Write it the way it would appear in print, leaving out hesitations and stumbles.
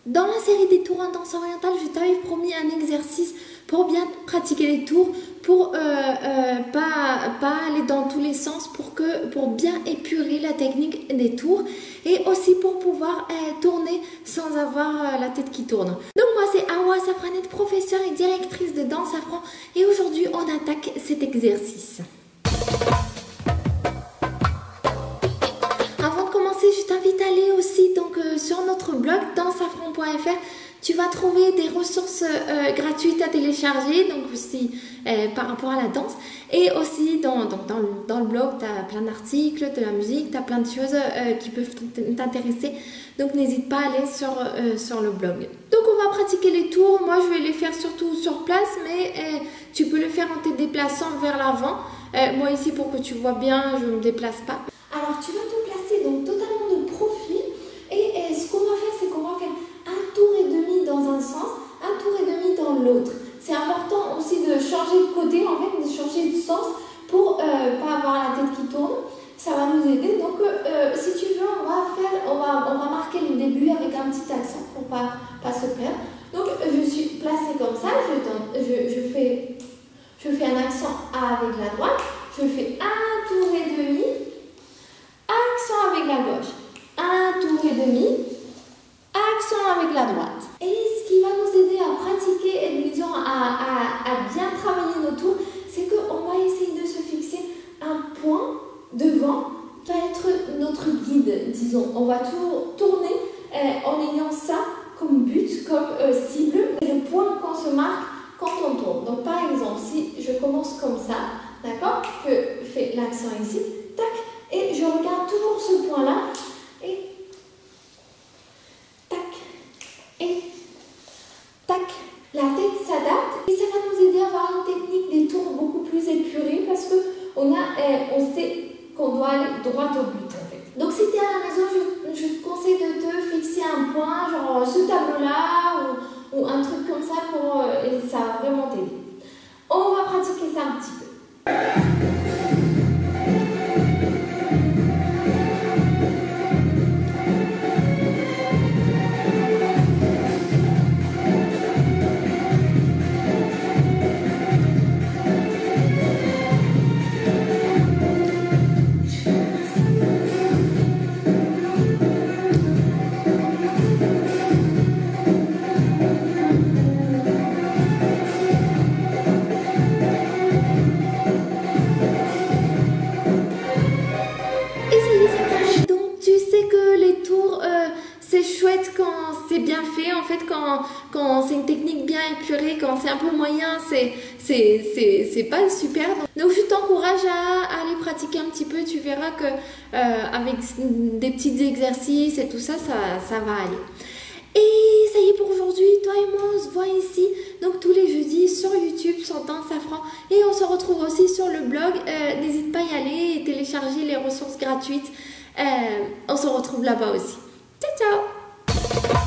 Dans la série des tours en danse orientale, je t'avais promis un exercice pour bien pratiquer les tours, pour pas aller dans tous les sens, pour bien épurer la technique des tours et aussi pour pouvoir tourner sans avoir la tête qui tourne. Donc moi c'est Awa Safranet, professeure et directrice de danse afro, et aujourd'hui on attaque cet exercice. Avant de commencer, je t'invite à aller aussi sur notre blog danseafro.fr. Tu vas trouver des ressources gratuites à télécharger, donc aussi par rapport à la danse. Et aussi dans le blog, tu as plein d'articles, de la musique, tu as plein de choses qui peuvent t'intéresser. Donc n'hésite pas à aller sur le blog. Donc on va pratiquer les tours. Moi je vais les faire surtout sur place, mais tu peux le faire en te déplaçant vers l'avant. Moi ici, pour que tu vois bien, je ne me déplace pas. Alors tu vas te placer donc totalement de profil. Et ce qu'on va faire, c'est qu'on va faire un tour et demi dans un sens, un tour et demi dans l'autre. C'est important aussi de changer de côté, en fait, de changer de sens pour pas avoir la tête qui tourne. Ça va nous aider. Donc, si tu veux, on va marquer le début avec un petit accent pour pas se perdre. Donc, je suis placée comme ça. Je fais un accent avec la droite. Je fais un tour et demi. Accent avec la gauche. Un tour et demi. Accent avec la droite. Et ce qui va nous aider à pratiquer et disons à bien travailler nos tours, c'est qu'on va essayer de se fixer un point devant qui va être notre guide, disons. On va tourner en ayant ça comme but, comme cible, le point qu'on se marque quand on tourne. Donc par exemple, si je commence comme ça, d'accord, je fais l'accent ici, tac, et je regarde toujours ce point-là, et tac, la tête s'adapte et ça va nous aider à avoir une technique des tours beaucoup plus épurée parce qu'on sait qu'on doit aller droit au but en fait. Donc si tu es à la maison, je te conseille de te fixer un point, genre ce tableau-là ou un truc comme ça et ça va vraiment t'aider. On va pratiquer ça un petit peu. C'est chouette quand c'est bien fait, en fait, quand c'est une technique bien épurée, quand c'est un peu moyen, c'est pas super. Donc je t'encourage à aller pratiquer un petit peu, tu verras que avec des petits exercices et tout ça, ça va aller. Et ça y est pour aujourd'hui, toi et moi on se voit ici, donc tous les jeudis sur YouTube, sur Danse Afro, et on se retrouve aussi sur le blog, n'hésite pas à y aller et télécharger les ressources gratuites, on se retrouve là-bas aussi. Ciao ciao.